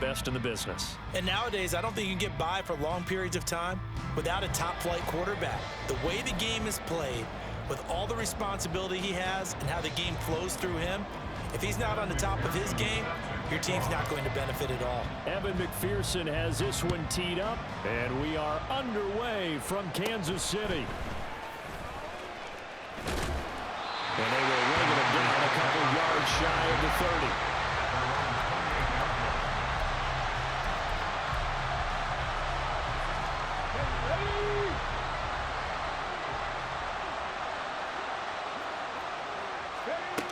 best in the business. And nowadays, I don't think you can get by for long periods of time without a top-flight quarterback. The way the game is played, with all the responsibility he has and how the game flows through him, if he's not on the top of his game, your team's not going to benefit at all. Evan McPherson has this one teed up, and we are underway from Kansas City. And they will ring it down a couple yards shy of the 30.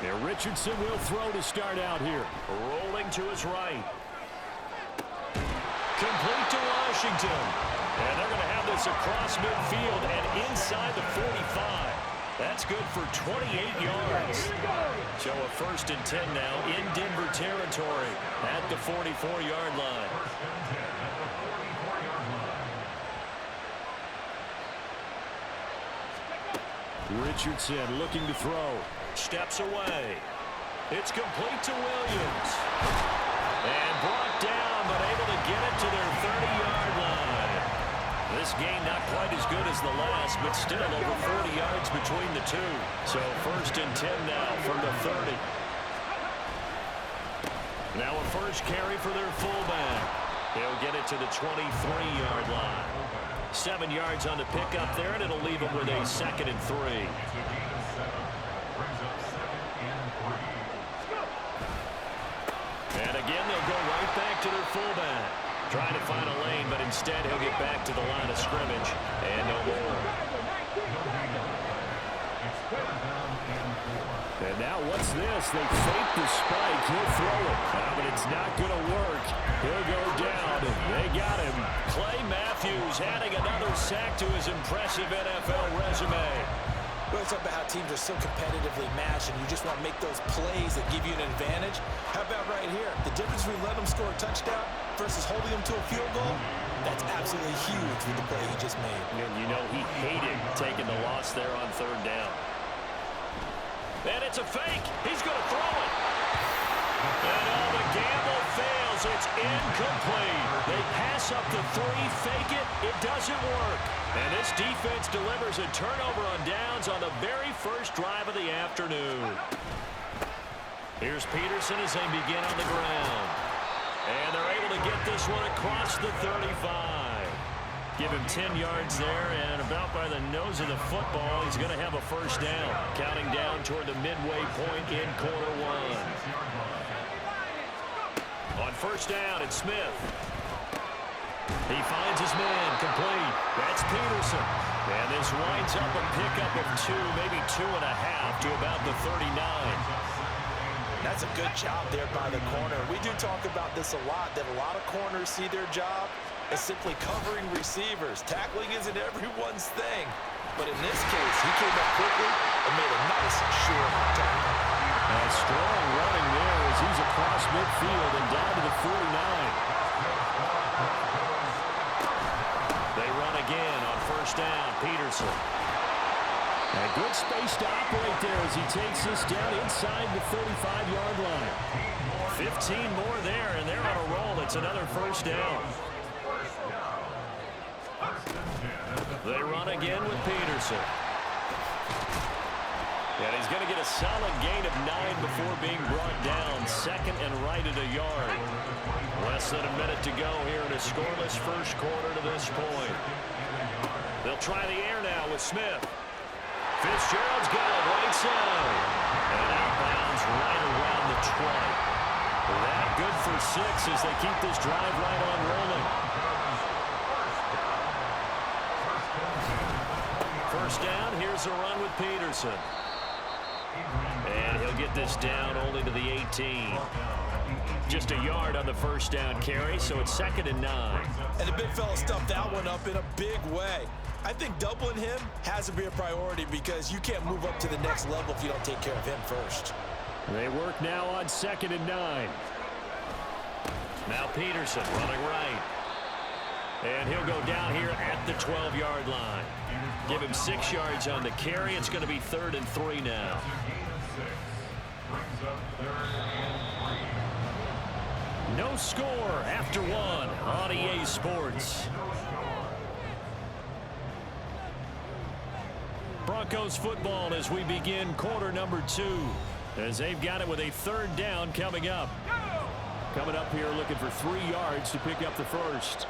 And Richardson will throw to start out here. Rolling to his right. Complete to Washington. And they're going to have this across midfield and inside the 45. That's good for 28 yards. So a 1st and 10 now in Denver territory at the 44-yard line. Richardson looking to throw. Steps away. It's complete to Williams. And brought down, but able to get it to their 30-yard line. This game not quite as good as the last, but still over 40 yards between the two. So 1st and 10 now from the 30. Now a first carry for their fullback. He'll get it to the 23-yard line. 7 yards on the pickup there, and it'll leave them with a 2nd and 3. And again, they'll go right back to their fullback. Trying to find a lane, but instead he'll get back to the line of scrimmage. And no more. And now what's this? They fake the spike. He'll throw it. But it's not going to work. He'll go down. They got him. Clay Matthews adding another sack to his impressive NFL resume. Well, it's about how teams are so competitively matched, and you just want to make those plays that give you an advantage. How about right here? The difference between letting them score a touchdown versus holding them to a field goal, that's absolutely huge with the play he just made. And you know he hated taking the loss there on 3rd down. And it's a fake. He's going to throw it. And all the gamble fails. It's incomplete. They pass up the 3, fake it. It doesn't work. And this defense delivers a turnover on downs on the very first drive of the afternoon. Here's Peterson as they begin on the ground. And they're able to get this one across the 35. Give him 10 yards there, and about by the nose of the football, he's going to have a 1st down. Counting down toward the midway point in quarter 1. On 1st down, it's Smith. He finds his man, complete. That's Peterson. And this winds up a pickup of 2, maybe 2.5 to about the 39. That's a good job there by the corner. We do talk about this a lot, that a lot of corners see their job as simply covering receivers. Tackling isn't everyone's thing. But in this case, he came up quickly and made a nice, short tackle. A strong running there as he's across midfield and down to the 49. They run again on 1st down, Peterson. A good space to operate there as he takes this down inside the 35-yard line. 15 more there, and they're on a roll. It's another 1st down. They run again with Peterson. And he's going to get a solid gain of 9 before being brought down. 2nd and right at a yard. Less than a minute to go here in a scoreless first quarter to this point. They'll try the air now with Smith. Fitzgerald's got it right side. And outbounds right around the 20. That good for 6 as they keep this drive right on rolling. 1st down, here's a run with Peterson. And he'll get this down only to the 18. Just a yard on the 1st down carry, so it's 2nd and 9. And the big fella stuffed that one up in a big way. I think doubling him has to be a priority because you can't move up to the next level if you don't take care of him first. They work now on 2nd and 9. Now Peterson running right. And he'll go down here at the 12-yard line. Give him 6 yards on the carry. It's going to be 3rd and 3 now. No score after one on EA Sports. Broncos football as we begin quarter number 2, as they've got it with a third down coming up. Coming up here looking for 3 yards to pick up the first.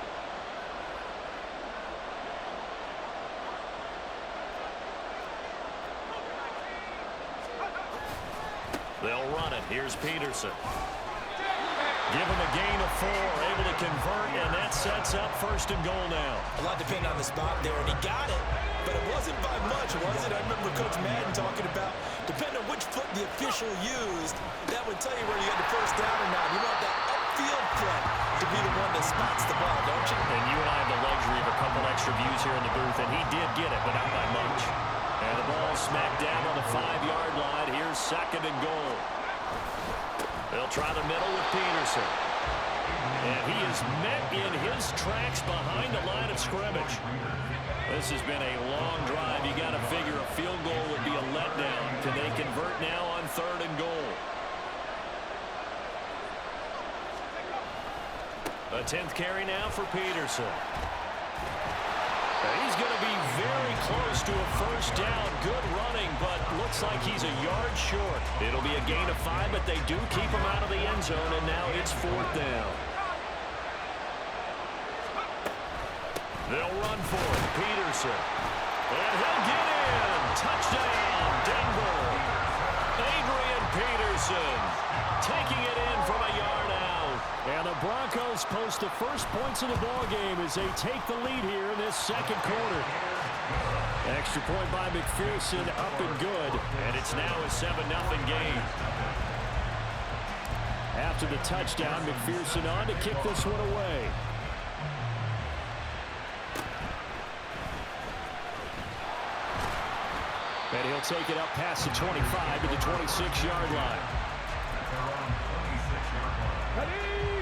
They'll run it. Here's Peterson. Give him a gain of 4, able to convert, and that sets up first and goal now. A lot depending on the spot there, and he got it, but it wasn't by much, was it? I remember Coach Madden talking about, depending on which foot the official used, that would tell you whether you had the first down or not. You want that upfield foot to be the one that spots the ball, don't you? And you and I have the luxury of a couple extra views here in the booth, and he did get it, but not by much. And the ball smacked down on the 5-yard line. Here's second and goal. They'll try the middle with Peterson. And he is met in his tracks behind the line of scrimmage. This has been a long drive. You got to figure a field goal would be a letdown. Can they convert now on third and goal? A 10th carry now for Peterson. He's going to be very close to a first down. Good running, but looks like he's a yard short. It'll be a gain of 5, but they do keep him out of the end zone, and now it's 4th down. They'll run for it. Peterson. And he'll get in. Touchdown, Denver. Adrian Peterson taking it in from a yard out. And the Broncos post the first points of the ballgame as they take the lead here in this second quarter. Extra point by McPherson, up and good. And it's now a 7-0 game. After the touchdown, McPherson on to kick this one away. And he'll take it up past the 25 to the 26-yard line.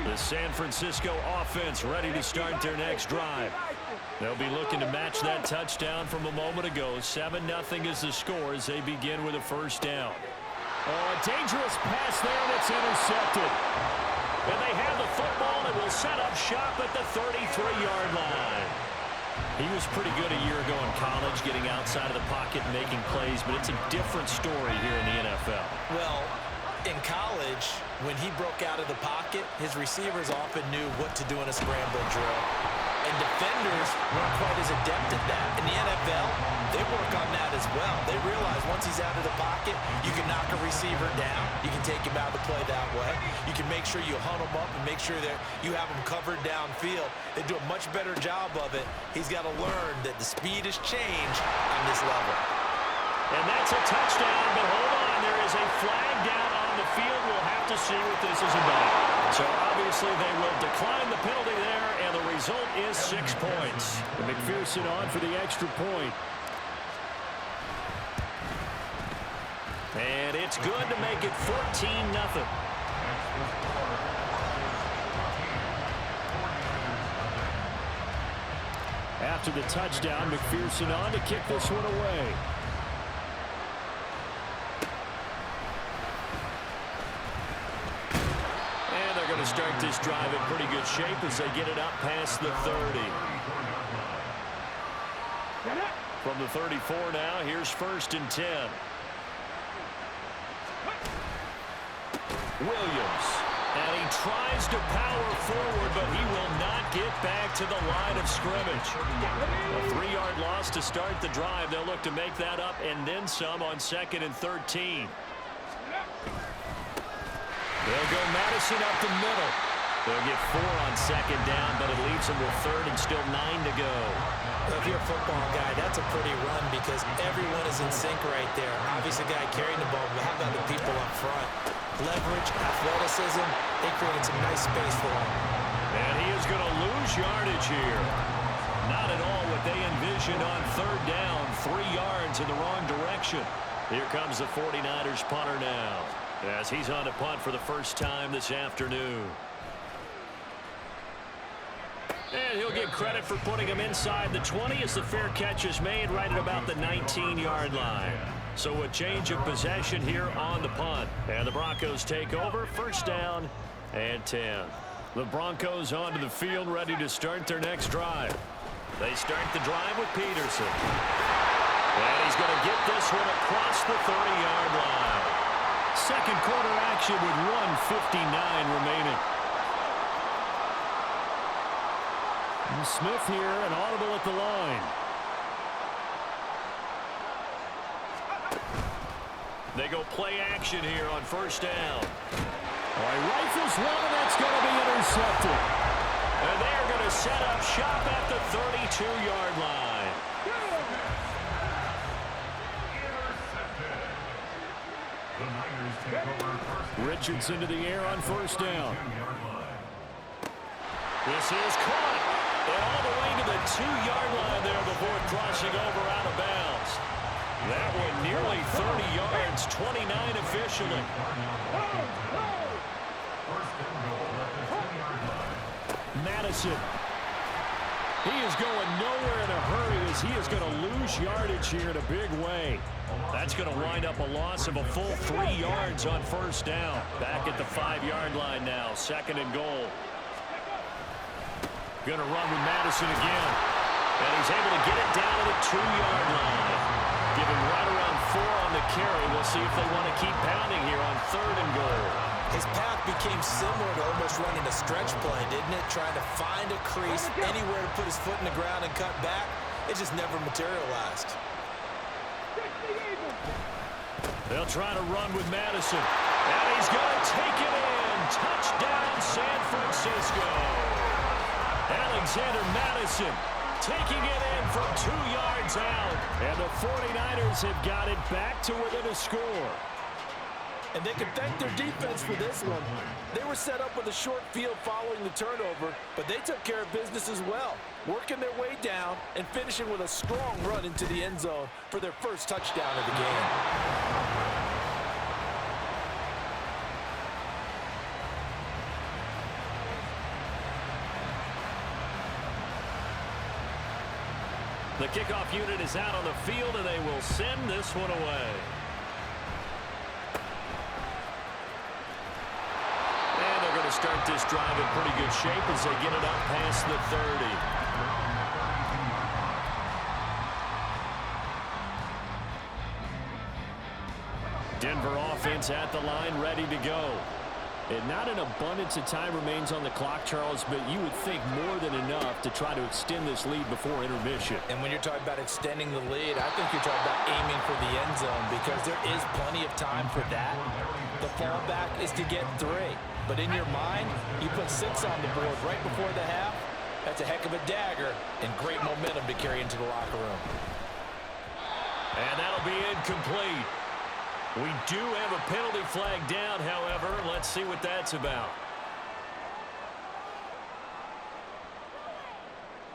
The San Francisco offense ready to start their next drive. They'll be looking to match that touchdown from a moment ago. 7-0 is the score as they begin with a first down. Oh, a dangerous pass there, and it's intercepted. And they have the football and will set up shop at the 33-yard line. He was pretty good a year ago in college, getting outside of the pocket and making plays, but it's a different story here in the NFL. Well, in college, when he broke out of the pocket, his receivers often knew what to do in a scramble drill. And defenders weren't quite as adept at that. In the NFL, they work on that as well. They realize once he's out of the pocket, you can knock a receiver down. You can take him out of the play that way. You can make sure you hunt him up and make sure that you have him covered downfield. They do a much better job of it. He's got to learn that the speed has changed on this level. And that's a touchdown, but hold on. There is a flag down on the field. We'll have to see what this is about. So obviously they will decline the penalty there, and the result is 6 points. And McPherson on for the extra point. And it's good to make it 14-0. After the touchdown, McPherson on to kick this one away. And they're going to start this drive in pretty good shape as they get it up past the 30. From the 34 now, here's 1st and 10. Williams. And he tries to power forward, but he will not get back to the line of scrimmage. A 3-yard loss to start the drive. They'll look to make that up and then some on 2nd and 13. They'll go Madison up the middle. They'll get 4 on 2nd down, but it leaves them with 3rd and still 9 to go. Well, if you're a football guy, that's a pretty run because everyone is in sync right there. Obviously, the guy carrying the ball, but how about the people up front? Leverage, athleticism, they created some nice space for him. And he is going to lose yardage here. Not at all what they envisioned on 3rd down. 3 yards in the wrong direction. Here comes the 49ers punter now, as he's on to punt for the first time this afternoon. And he'll get credit for putting him inside the 20 as the fair catch is made right at about the 19-yard line. So a change of possession here on the punt. And the Broncos take over, 1st down and 10. The Broncos onto the field, ready to start their next drive. They start the drive with Peterson. And he's going to get this one across the 30-yard line. Second quarter action with 1:59 remaining. And Smith here, an audible at the line. They go play action here on first down. All right, rifles one, and that's going to be intercepted. And they are going to set up shop at the 32-yard line. Richardson to the air on first down. This is caught. And all the way to the 2-yard line there before crossing over out of bounds. That one nearly 30 yards, 29 officially. Madison. He is going nowhere in a hurry as he is going to lose yardage here in a big way. That's going to wind up a loss of a full 3 yards on first down. Back at the 5-yard line now, second and goal. Going to run with Madison again. And he's able to get it down to the 2-yard line. Giving right around 4 on the carry. We'll see if they want to keep pounding here on third and goal. His path became similar to almost running a stretch play, didn't it? Trying to find a crease, anywhere to put his foot in the ground and cut back. It just never materialized. They'll try to run with Madison. And he's going to take it in. Touchdown, San Francisco. Alexander Madison taking it in from 2 yards out. And the 49ers have got it back to within a score. And they can thank their defense for this one. They were set up with a short field following the turnover, but they took care of business as well, working their way down and finishing with a strong run into the end zone for their first touchdown of the game. The kickoff unit is out on the field, and they will send this one away. And they're going to start this drive in pretty good shape as they get it up past the 30. Denver offense at the line, ready to go. And not an abundance of time remains on the clock, Charles, but you would think more than enough to try to extend this lead before intermission. And when you're talking about extending the lead, I think you're talking about aiming for the end zone because there is plenty of time for that. The fallback is to get 3. But in your mind, you put 6 on the board right before the half. That's a heck of a dagger and great momentum to carry into the locker room. And that'll be incomplete. We do have a penalty flag down, however. Let's see what that's about.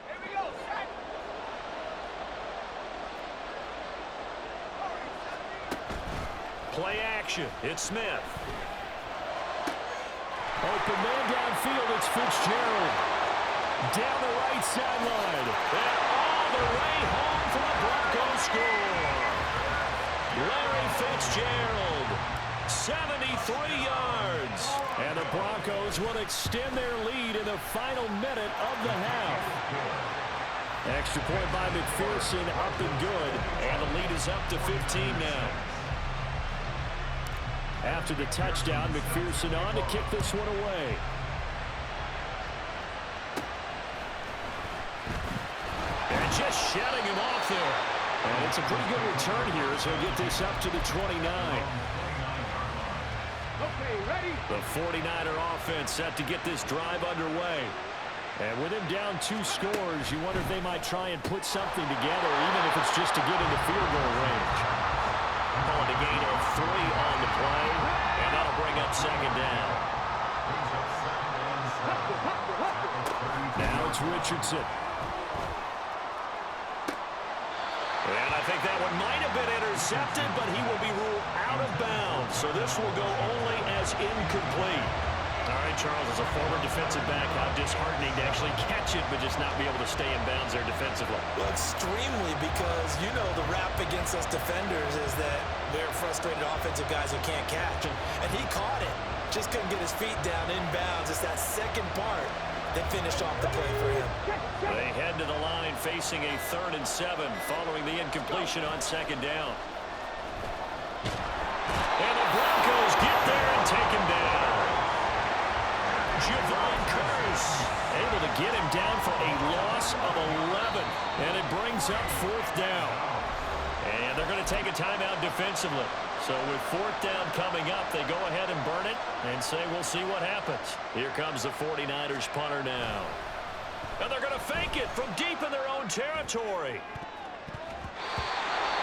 Here we go. Play action. It's Smith. Open man downfield. It's Fitzgerald. Down the right sideline. And all the way home for the Broncos score. Larry Fitzgerald, 73 yards. And the Broncos will extend their lead in the final minute of the half. Extra point by McPherson, up and good. And the lead is up to 15 now. After the touchdown, McPherson on to kick this one away. And just shutting him off there. And it's a pretty good return here as he'll get this up to the 29. Okay, ready? The 49er offense set to get this drive underway. And with him down 2 scores, you wonder if they might try and put something together, even if it's just to get into field goal range. Calling a gain of 3 on the play, and that'll bring up second down. Now it's Richardson. And I think that one might have been intercepted, but he will be ruled out of bounds. So this will go only as incomplete. All right, Charles, as a former defensive back, how disheartening to actually catch it, but just not be able to stay in bounds there defensively. Well, extremely, because you know the rap against us defenders is that we're frustrated offensive guys who can't catch. And he caught it. Just couldn't get his feet down inbounds. It's that second part that finished off the play for him. They head to the line facing a 3rd and 7 following the incompletion on 2nd down. And the Broncos get there and take him down. BRONCOS able to get him down for a loss of 11. And it brings up 4th down. And they're going to take a timeout defensively. So with 4th down coming up, they go ahead and burn it and say we'll see what happens. Here comes the 49ers punter now. And they're going to fake it from deep in their own territory.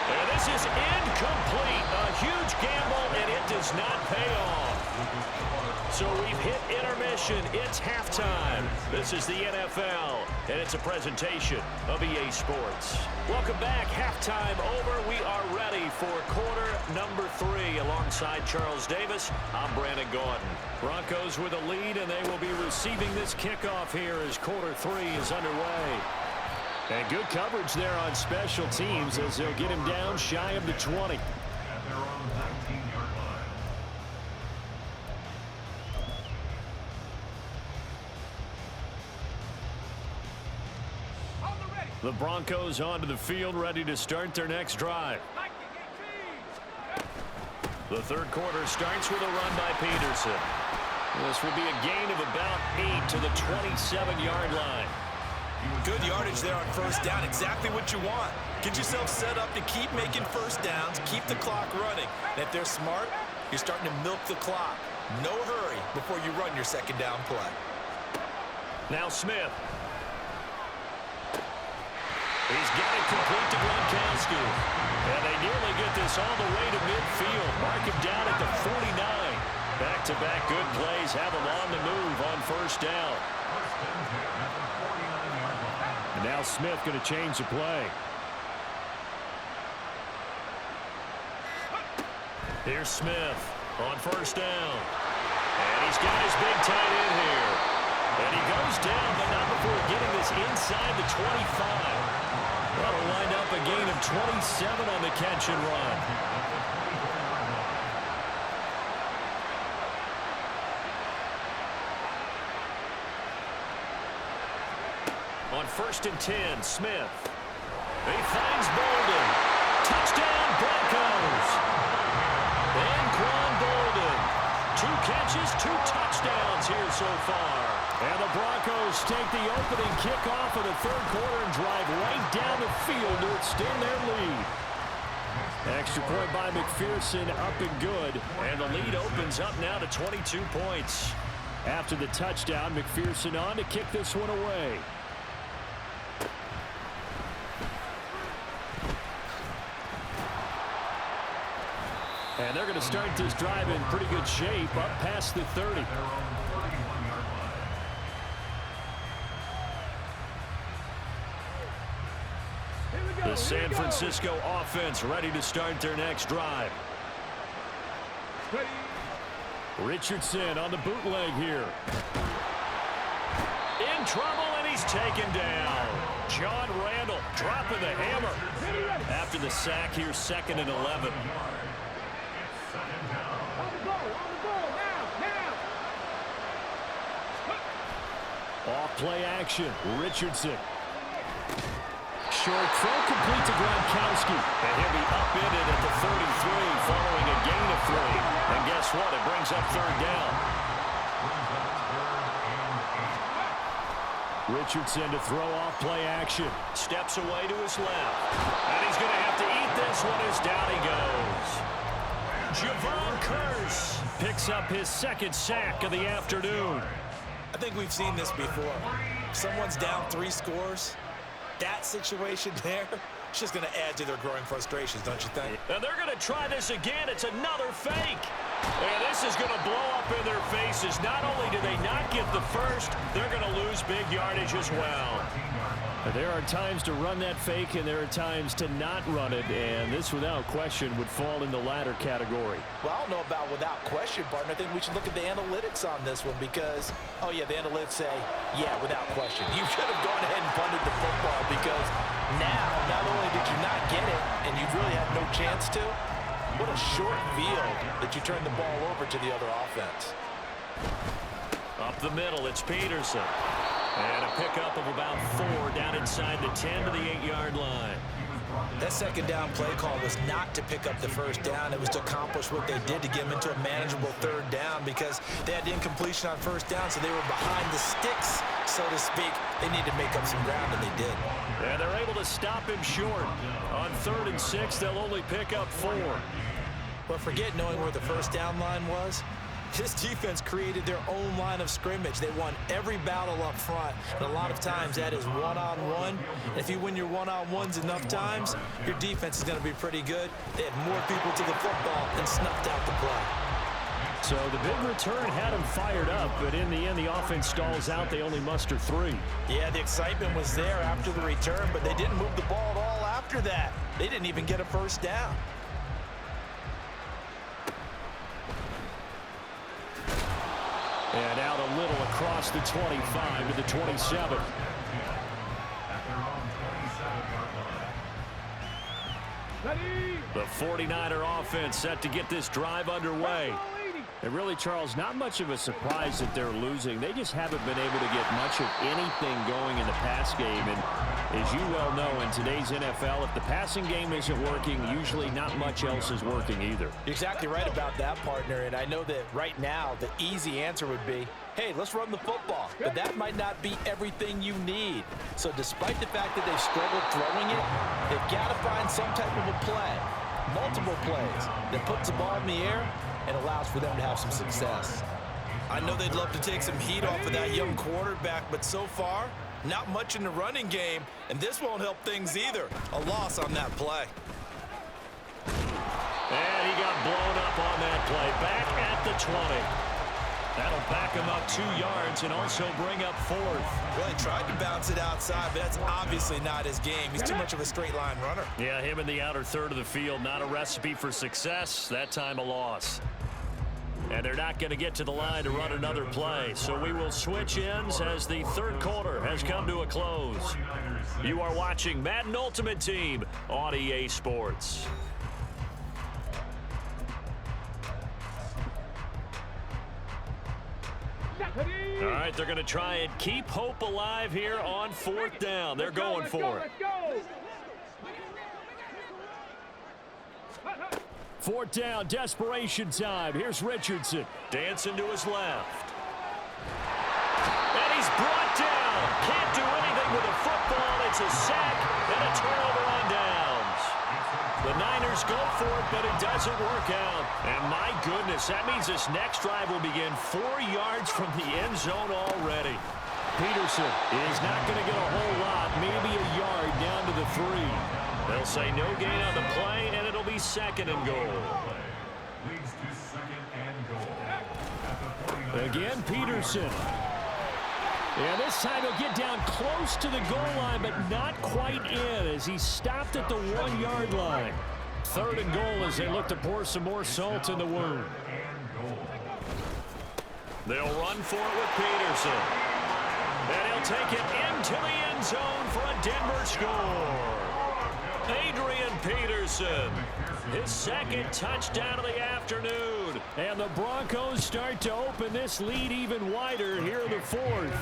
And this is incomplete. A huge gamble, and it does not pay off. So we've hit intermission. It's halftime. This is the NFL, and it's a presentation of EA Sports. Welcome back. Halftime over. We are ready for quarter number 3. Alongside Charles Davis, I'm Brandon Gordon. Broncos with a lead, and they will be receiving this kickoff here as quarter 3 is underway. And good coverage there on special teams as they'll get him down shy of the 20. The Broncos onto the field, ready to start their next drive. The 3rd quarter starts with a run by Peterson. This will be a gain of about 8 to the 27-yard line. Good yardage there on 1st down. Exactly what you want. Get yourself set up to keep making 1st downs, keep the clock running. And if they're smart, you're starting to milk the clock. No hurry before you run your 2nd down play. Now Smith. He's got it complete to Gronkowski. And they nearly get this all the way to midfield. Mark him down at the 49. Back-to-back good plays have him on the move on 1st down. And now Smith going to change the play. Here's Smith on 1st down. And he's got his big tight end here. And he goes down, but not before getting this inside the 25. That'll wind up a gain of 27 on the catch and run. On 1st and 10, Smith. He finds Bolden. Touchdown, Broncos. And Quan Bolden. 2 catches, 2 touchdowns here so far. And the Broncos take the opening kickoff of the 3rd quarter and drive right down the field to extend their lead. Extra point by McPherson, up and good. And the lead opens up now to 22 points. After the touchdown, McPherson on to kick this one away. And they're going to start this drive in pretty good shape, up past the 30. The San Francisco offense ready to start their next drive. Richardson on the bootleg here. In trouble, and he's taken down. John Randall dropping the hammer. After the sack here, 2nd and 11. Off play action, Richardson. Short throw complete to Gronkowski. And he'll be upended at the 33 following a gain of 3. And guess what? It brings up 3rd down. Richardson to throw off play action. Steps away to his left. And he's going to have to eat this one as down he goes. BRONCOS picks up his 2nd sack of the afternoon. I think we've seen this before. Someone's down 3 scores. That situation there, it's just going to add to their growing frustrations, don't you think? And they're going to try this again. It's another fake. And this is going to blow up in their faces. Not only do they not get the first, they're going to lose big yardage as well. There are times to run that fake, and there are times to not run it, and this, without question, would fall in the latter category. Well, I don't know about without question, partner. I think we should look at the analytics on this one because, oh, yeah, the analytics say, yeah, without question. You should have gone ahead and punted the football because now, not only did you not get it, and you really had no chance to, what a short field that you turned the ball over to the other offense. Up the middle, it's Peterson. And a pickup of about 4 down inside the 10 to the 8-yard line. That second down play call was not to pick up the first down. It was to accomplish what they did to get them into a manageable third down because they had incompletion on first down, so they were behind the sticks, so to speak. They needed to make up some ground, and they did. And they're able to stop him short. On 3rd and 6, they'll only pick up 4. But forget knowing where the first down line was. This defense created their own line of scrimmage. They won every battle up front, and a lot of times that is one-on-one. If you win your one-on-ones enough times, your defense is going to be pretty good. They had more people to the football and snuffed out the play. So the big return had them fired up, but in the end, the offense stalls out. They only muster 3. Yeah, the excitement was there after the return, but they didn't move the ball at all after that. They didn't even get a first down. And out a little across the 25 to the 27. The 49er offense set to get this drive underway. And really, Charles, not much of a surprise that they're losing. They just haven't been able to get much of anything going in the pass game. And as you well know, in today's NFL, if the passing game isn't working, usually not much else is working either. You're exactly right about that, partner. And I know that right now the easy answer would be, hey, let's run the football. But that might not be everything you need. So despite the fact that they've struggled throwing it, they've got to find some type of a play, multiple plays, that puts the ball in the air and allows for them to have some success. I know they'd love to take some heat off of that young quarterback, but so far, not much in the running game, and this won't help things either. A loss on that play. And he got blown up on that play. Back at the 20. That'll back him up 2 yards and also bring up 4th. Well, he tried to bounce it outside, but that's obviously not his game. He's too much of a straight line runner. Yeah, him in the outer third of the field, not a recipe for success. That time a loss. And they're not going to get to the line to run another play. So we will switch ends as the third quarter has come to a close. You are watching Madden Ultimate Team on EA Sports. All right, they're going to try and keep hope alive here on 4th down. They're going for it. 4th down, desperation time. Here's Richardson. Dancing to his left. And he's brought down. Can't do anything with a football. It's a sack and a turnover on downs. The Niners go for it, but it doesn't work out. And my goodness, that means this next drive will begin 4 yards from the end zone already. Peterson is not going to get a whole lot, maybe a yard down to the 3. They'll say no gain on the play, and it'll be 2nd and goal. Again, Peterson. And this time he'll get down close to the goal line, but not quite in as he stopped at the 1-yard line. 3rd and goal as they look to pour some more salt in the wound. They'll run for it with Peterson. And he'll take it into the end zone for a Denver score. Adrian Peterson, his 2nd touchdown of the afternoon. And the Broncos start to open this lead even wider here in the 4th.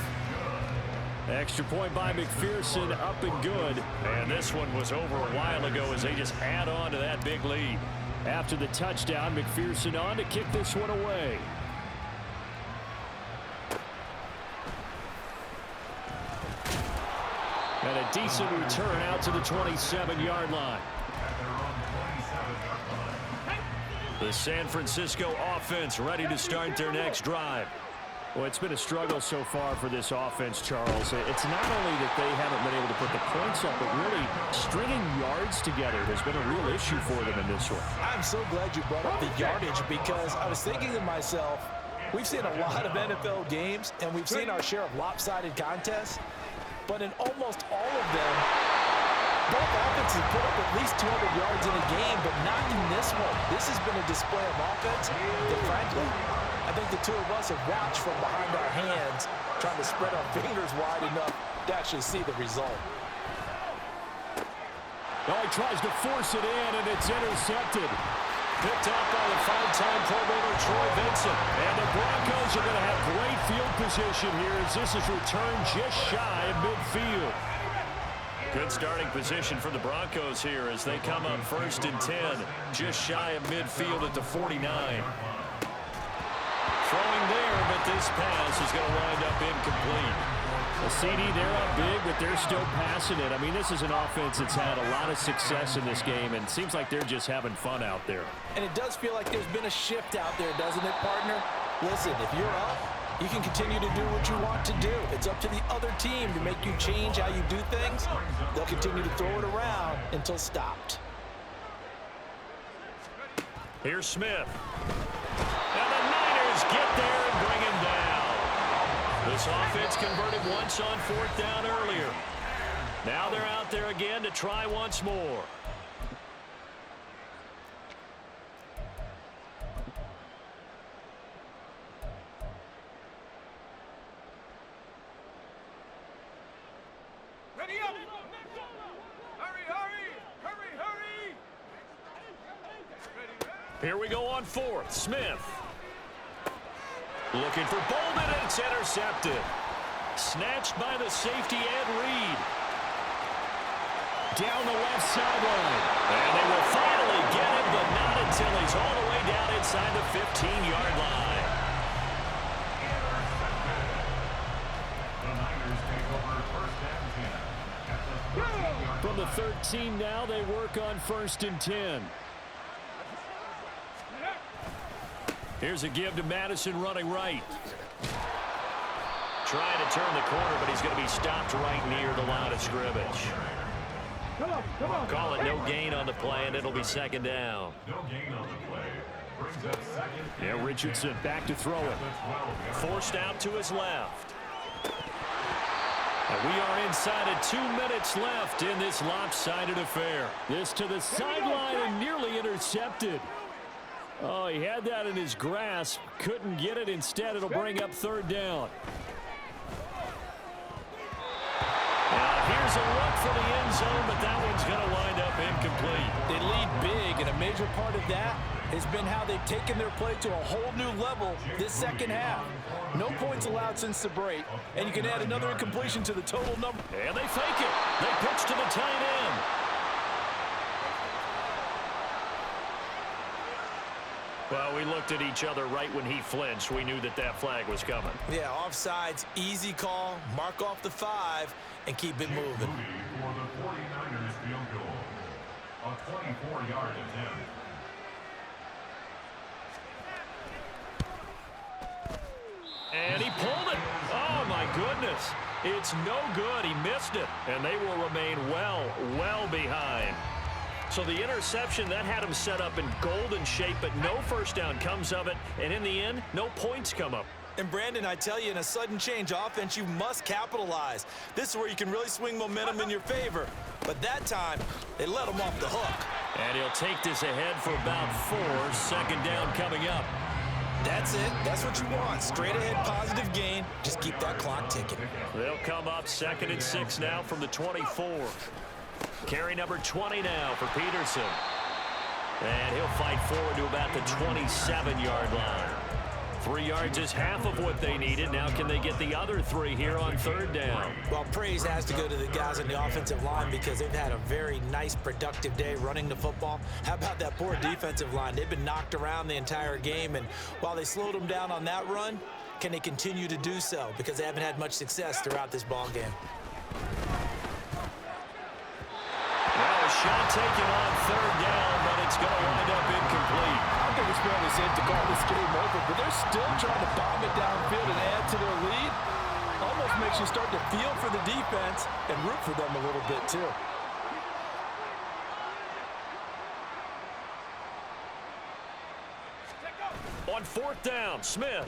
Extra point by McPherson, up and good. And this one was over a while ago as they just add on to that big lead. After the touchdown, McPherson on to kick this one away. And a decent return out to the 27-yard line. The San Francisco offense ready to start their next drive. Well, it's been a struggle so far for this offense, Charles. It's not only that they haven't been able to put the points up, but really stringing yards together has been a real issue for them in this one. I'm so glad you brought up the yardage because I was thinking to myself, we've seen a lot of NFL games, and we've seen our share of lopsided contests. But in almost all of them, both offenses put up at least 200 yards in a game, but not in this one. This has been a display of offense that, frankly, I think the two of us have watched from behind our hands, trying to spread our fingers wide enough to actually see the result. Oh, he tries to force it in, and it's intercepted. Picked up by the five-time Pro Bowler Troy Vincent. And the Broncos are going to have great field position here as this is returned just shy of midfield. Good starting position for the Broncos here as they come up 1st and 10, just shy of midfield at the 49. Throwing there, but this pass is going to wind up incomplete. A CD, they're up big, but they're still passing it. I mean, this is an offense that's had a lot of success in this game, and it seems like they're just having fun out there. And it does feel like there's been a shift out there, doesn't it, partner? Listen, if you're up, you can continue to do what you want to do. It's up to the other team to make you change how you do things. They'll continue to throw it around until stopped. Here's Smith. And the Niners get there and bring him down. This offense converted once on 4th down earlier. Now they're out there again to try once more. Ready up! Hurry, hurry! Hurry, hurry! Here we go on 4th. Smith. Looking for Bolden, and it's intercepted. Snatched by the safety, Ed Reed. Down the left sideline. And they will finally get him, but not until he's all the way down inside the 15-yard line. From the 13 now, they work on 1st and 10. Here's a give to Madison running right. Trying to turn the corner, but he's going to be stopped right near the line of scrimmage. Come on. Call it no gain on the play, and it'll be 2nd down. No gain on the play. Brings up 2nd. Yeah, Richardson back to throw it. Forced out to his left. And we are inside of 2 minutes left in this lopsided affair. This to the sideline and nearly intercepted. Oh, he had that in his grasp. Couldn't get it. Instead, it'll bring up 3rd down. Now, here's a look for the end zone, but that one's going to wind up incomplete. They lead big, and a major part of that has been how they've taken their play to a whole new level this 2nd half. No points allowed since the break, and you can add another incompletion to the total number. And they fake it. They pitch to the tight end. Well, we looked at each other right when he flinched. We knew that that flag was coming. Yeah, offsides, easy call, mark off the 5, and keep it moving. For the 49ers field goal. A 24-yard attempt. And he pulled it. Oh, my goodness. It's no good. He missed it. And they will remain well behind. So the interception, that had him set up in golden shape, but no 1st down comes of it. And in the end, no points come up. And Brandon, I tell you, in a sudden change offense, you must capitalize. This is where you can really swing momentum in your favor. But that time, they let him off the hook. And he'll take this ahead for about 4. 2nd down coming up. That's it. That's what you want. Straight ahead positive gain. Just keep that clock ticking. They'll come up 2nd and 6 now from the 24. Carry number 20 now for Peterson. And he'll fight forward to about the 27-yard line. 3 yards is half of what they needed. Now can they get the other 3 here on 3rd down? Well, praise has to go to the guys on the offensive line because they've had a very nice, productive day running the football. How about that poor defensive line? They've been knocked around the entire game, and while they slowed them down on that run, can they continue to do so? Because they haven't had much success throughout this ball game. Well, a shot taken on 3rd down, but it's going to wind up incomplete. I think it's fairly safe to call this game over, but they're still trying to bomb it downfield and add to their lead. Almost makes you start to feel for the defense and root for them a little bit, too. On 4th down, Smith.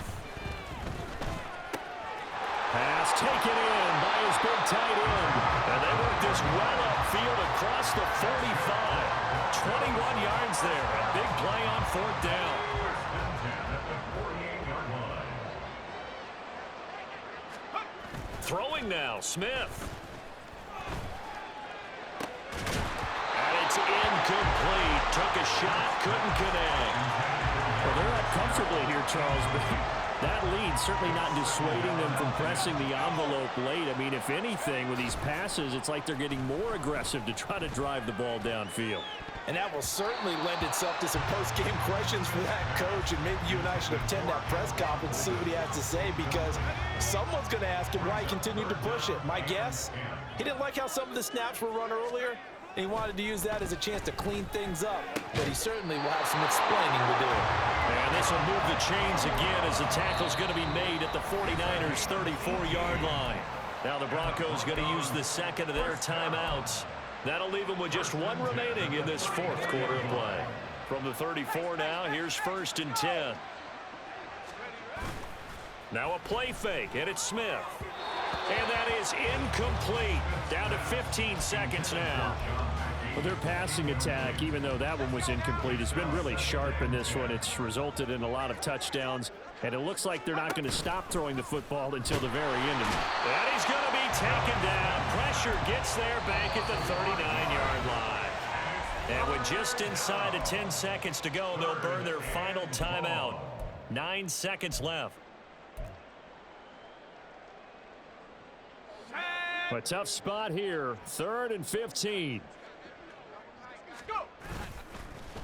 Pass taken in by his big tight end. And they work this well upfield across the 45. 21 yards there. A big play on 4th down. Throwing now, Smith. And it's incomplete. Took a shot, couldn't connect. Well, they're up comfortably here, Charles, but that lead certainly not dissuading them from pressing the envelope late. I mean, if anything, with these passes, it's like they're getting more aggressive to try to drive the ball downfield. And that will certainly lend itself to some post-game questions for that coach, and maybe you and I should attend that press conference and see what he has to say, because someone's going to ask him why he continued to push it. My guess, he didn't like how some of the snaps were run earlier, and he wanted to use that as a chance to clean things up, but he certainly will have some explaining to do. And this will move the chains again as the tackle's going to be made at the 49ers' 34-yard line. Now the Broncos going to use the second of their timeouts. That'll leave them with just one remaining in this fourth quarter of play. From the 34 now, here's 1st and 10. Now a play fake, and it's Smith. And that is incomplete. Down to 15 seconds now. Well, their passing attack, even though that one was incomplete, has been really sharp in this one. It's resulted in a lot of touchdowns, and it looks like they're not going to stop throwing the football until the very end. And he's going to be taken down. Pressure gets there back at the 39-yard line. And with just inside of 10 seconds to go, they'll burn their final timeout. 9 seconds left. A tough spot here. 3rd and 15.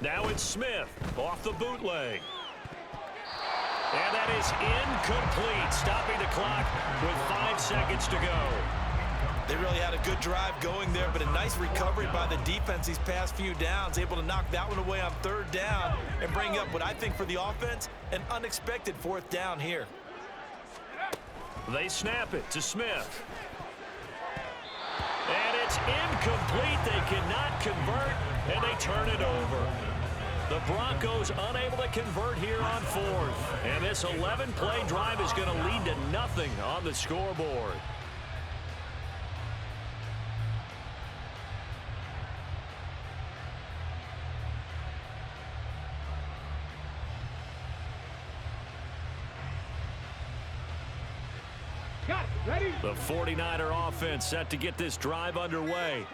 Now it's Smith off the bootleg. And that is incomplete, stopping the clock with 5 seconds to go. They really had a good drive going there, but a nice recovery by the defense these past few downs, able to knock that one away on 3rd down and bring up what I think for the offense, an unexpected 4th down here. They snap it to Smith. And it's incomplete. They cannot convert, and they turn it over. The Broncos unable to convert here on 4th. And this 11-play drive is going to lead to nothing on the scoreboard. The 49er offense set to get this drive underway.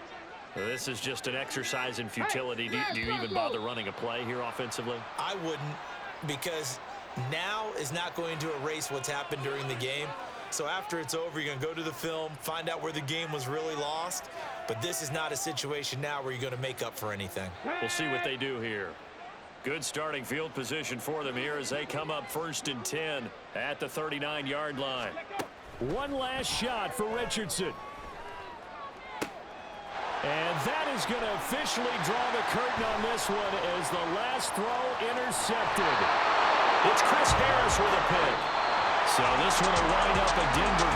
This is just an exercise in futility. Do you even bother running a play here offensively? I wouldn't, because now is not going to erase what's happened during the game. So after it's over, you're going to go to the film, find out where the game was really lost. But this is not a situation now where you're going to make up for anything. We'll see what they do here. Good starting field position for them here as they come up 1st and 10 at the 39-yard line. One last shot for Richardson. And that is going to officially draw the curtain on this one as the last throw intercepted. It's Chris Harris with a pick. So this one will wind up a Denver